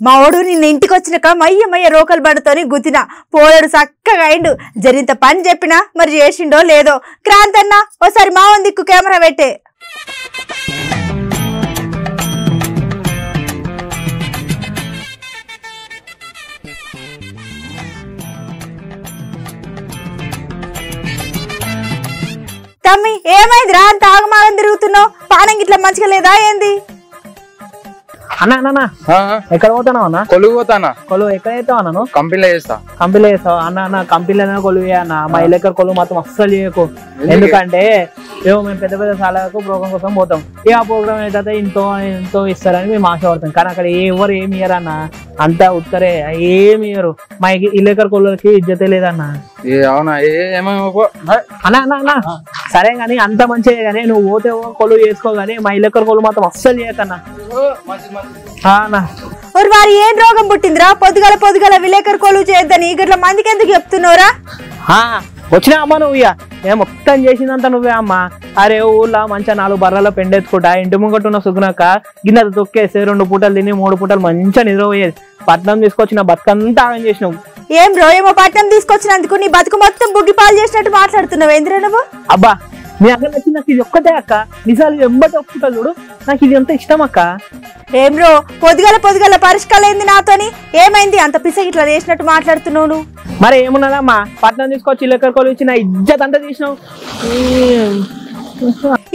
మా ఓడు నిన్న ఇంటికి వచ్చినాక మయ్య రోకలు బండతోని గుద్దిన పోలేడు చక్కగా అయిండు. జరింత పని చెప్పినా మరి చేసిండో లేదో. క్రాంతి అన్న ఓసారి మా దిక్కు కెమెరా పెట్టే. తమ్మి ఏమైందిరా అంత ఆగమాగం తిరుగుతున్నావు? పానం గిట్లా మంచిగా లేదా ఏంది? అన్న ఎక్కడ పోతున్నావు అన్న? కొలువు పోతానా. కొలువు ఎక్కడ అవుతావు అన్న? కంపెనీలో చేస్తా. కంపెనీలో చేస్తావు అన్న? కంపెనీలో కొలువు అన్న. మా ఇల్లెక్కర కొలువు మాత్రం అస్సలు చేయకు. ఎందుకంటే ఏమో మేము పెద్ద పెద్ద సాలకు ప్రోగ్రామ్ కోసం పోతాం. ఆ ప్రోగ్రామ్ అయితే ఎంతో ఇస్తారని మేము ఆశపడతాం. కానీ అక్కడ ఎవరు ఏమి ఇయ్యరు అన్న. అంతా ఉత్తరే ఏమి ఇయ్యరు. మా ఇల్లెక్కర కొలువులకి ఇజ్జతే లేదన్న. అన్న సరే గాని అంత మంచిదే గానీ నువ్వు పోతే కొలువు చేసుకో గానీ మా ఇల్లెక్కర కొలువు మాత్రం అస్సలు చేయకన్నా. వారు ఏం రోగం పుట్టిందిరా? పొద్దుగల విలేకరు కొలువు చేయొద్దని గట్ల మందికి ఎందుకు చెప్తున్నావురా? వచ్చినా అమ్మ నువ్వు ఇక మొత్తం చేసిందంతా నువ్వే అమ్మ. అరే ఊళ్ళో మంచిగా 4 బర్రెల పెండెత్తుకుంటా ఇంటి ముంగట్టున్న సుగునాక గిన్నె తొక్కేసి 2 పూటలు తిని 3 పూటలు మంచిగా నిద్రపోయేది. పట్నం తీసుకొచ్చిన బతుకంతా ఆగం చేసినావు. ఏం రో ఏమో పట్నం తీసుకొచ్చినందుకు నీ బతుకు మొత్తం బుగ్గిపాలు చేసినట్టు మాట్లాడుతున్నావు ఏంద్రా నువ్వు? అబ్బా మీ అక్క నచ్చి నాకు ఇది ఒక్కటే అక్క. నిజాలు ఎంబటి ఒప్పుకుంటా చూడు. నాకు ఇది ఎంత ఇష్టం అక్క. ఏం రో పొద్దుగల పరిష్కారం ఏంది నాతోని? ఏమైంది అంత పిసకి ఇట్లా చేసినట్టు మాట్లాడుతున్నావు నువ్వు? మరి ఏమున్నదమ్మా పట్నం తీసుకొచ్చి ఇల్లెక్కర కొలువు ఇచ్చి నా ఇజ్జత్ అంతా తీసినావు.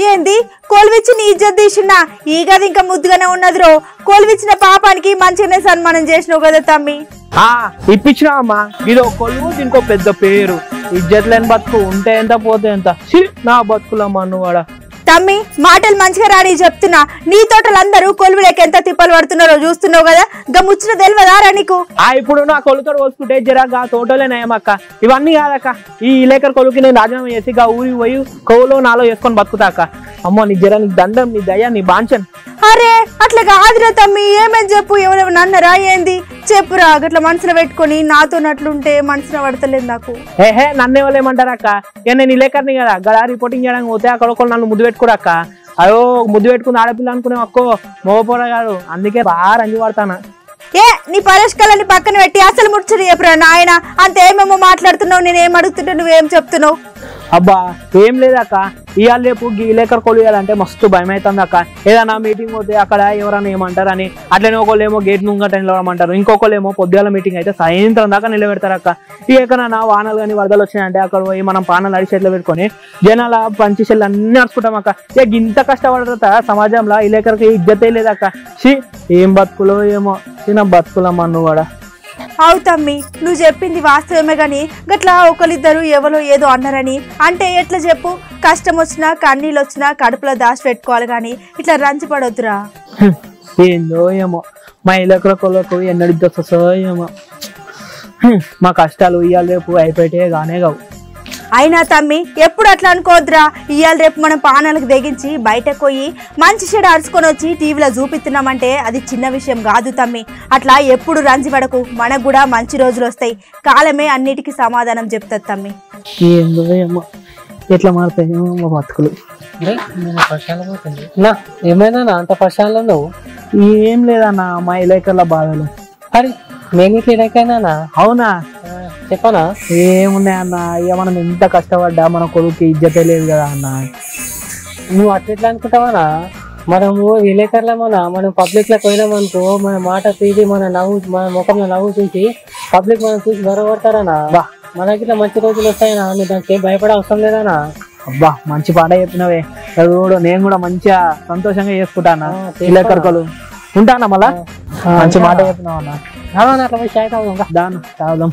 ఏంది కొలువిచ్చి నీ ఇజ్జత్ తీసినా? ఈ గది ఇంకా ముద్దుగానే ఉన్నది రో. కొలువిచ్చిన పాపానికి మంచిగానే సన్మానం చేసినావు కదా తమ్మి. ఇప్పించినా అమ్మా. ఇది కొలువు దీనికో పెద్ద పేరు. ఇజ్జత్ లేని బతుకు ఉంటే ఎంత పోతే ఎంత. నా బతుకులమ్మా నువ్వాడ. తమ్మి మాటలు మంచిగా రాని చెప్తున్నా. నీ తోటలందరూ కొలువులకి ఎంత తిప్పలు పడుతున్నారో చూస్తున్నావు కదా. గా ముచ్చిన తెలియదారా నీకు? ఇప్పుడు నా కొలుతో పోసుకుంటే జరగా తోటలే నయమక్క. ఇవన్నీ కాదక్క. ఈ ఇలేకర్ కొలువుకి నేను రాజీనామా చేసి గా ఊరికి పోయి కొవ్వులో నాలో వేసుకొని బతుకుతాక. అమ్మో నీ జర నీకు దండం, నీ దయ, నీ బాంచన్. అరే అట్లా కాదురా తమ్మి. ఏమేం చెప్పు. ఎవరెవరు అన్నరా ఏంది చెప్పురా. గట్లా మనసులో పెట్టుకొని నాతో నట్లుంటే మనసులో పడతలేదు నాకు. నన్ను ఎవరేమంటారక్క? ఇక నేను ఇలేకర్ని కదా. గదా రిపోర్టింగ్ చేయడానికి పోతే అక్కడ ఒకళ్ళు నన్ను ముద్దు పెట్టుకోరక్క. అయ్యో ముద్దు పెట్టుకుని ఆడపిల్ల అనుకునే అక్కో మోగపోరా కాదు. అందుకే బాగా రంజు పడతానా. నీ పరిష్కారాన్ని పక్కన పెట్టి అసలు ముచ్చట చెప్పురా నాయన. అంతేమేమో మాట్లాడుతున్నావు. నేనేం అడుగుతుంటే నువ్వేం చెప్తున్నావు? అబ్బా ఏం లేదక్క. ఇవాళ రేపు ఇలేకర్ కొలువు ఇవ్వాలంటే మస్తు భయం అవుతుంది అక్క. ఏదైనా మీటింగ్ పోతే అక్కడ ఎవరైనా ఏమంటారు అని. అట్లనే ఒకళ్ళు ఏమో గేట్ ముంగట నిలవమంటారు. ఇంకొకళ్ళు ఏమో పొద్దుగాల మీటింగ్ అయితే సాయంత్రం దాకా నిలబెడతారు అక్క. ఈ ఎక్కడైనా వానలు కానీ వరదలు వచ్చినాయంటే అక్కడ పోయి మనం పానాలు అడిచేట్లు పెట్టుకొని జనాల పంచిషెళ్ళు అన్ని నడుచుకుంటాం అక్క. ఇక ఇంత కష్టపడతా సమాజంలో ఇలేకర్కి ఇజ్జతే లేదక్క. ఏం బతుకులో ఏమో చిన్న బతుకులమ్మా నువ్వు కూడా. అవు తమ్మి నువ్వు చెప్పింది వాస్తవమే గాని గట్లా ఒకరిద్దరు ఎవరో ఏదో అన్నారని అంటే ఎట్లా చెప్పు? కష్టం వచ్చినా కన్నీళ్ళు వచ్చినా కడుపులో దాచి పెట్టుకోవాలి గాని ఇట్లా రంచిపడొద్దురా. ఏందో ఏమో మా ఇళ్ళకర కొలకు ఎన్నడిద్దొస్తో ఏమో. మా కష్టాలు ఇవాళ రేపు అయిపోయే గానే కావు. అయినా తమ్మి ఎప్పుడు అట్లా అనుకోవద్దురా. ఇవాళ రేపు మనం పానాలకు తెగించి బయటకు పోయి మంచి చెడు అరుచుకొని వచ్చి టీవీలో చూపిస్తున్నామంటే అది చిన్న విషయం కాదు తమ్మి. అట్లా ఎప్పుడు రంజిపడకు. మనకు కూడా మంచి రోజులు వస్తాయి. కాలమే అన్నిటికీ సమాధానం చెప్తుంది తమ్మి. ఏందో ఏమో ఎట్లా మారుతాయేమో మా బతుకులు. ఏమైనా అంత ప్రశాంతం నువ్వు? ఏం లేదన్నా మా ఇలేకర్ల బాధలు. అరే మేము ఇట్లా ఇలాకైనా? అవునా చెప్పనా? ఏమున్నాయన్న ఇక మనం ఎంత కష్టపడ్డా మన కొడుకు ఇజ్జతే లేదు కదా అన్న. నువ్వు అట్లా అనుకుంటావనా? మనము విలేకరుల మనం పబ్లిక్ లో పోయినాం అనుకో మన మాట తీసి మన ముఖంలో నవ్వు చూసి పబ్లిక్ మనం చూసి గొడవడతారనా? మనకి ఇట్లా మంచి రోజులు వస్తాయనా? నువ్వు దానికి భయపడే అవసరం లేదనా? అబ్బా మంచి పాట చెప్పినవే. నేను కూడా మంచిగా సంతోషంగా చేసుకుంటానా ఇలేకర్ కొలువు. ఉంటానా మళ్ళా? మంచి మాట చెప్పినావన్నా. అట్లా పోయి చాయ్ తాగుదాం. దాని తాగుదాం.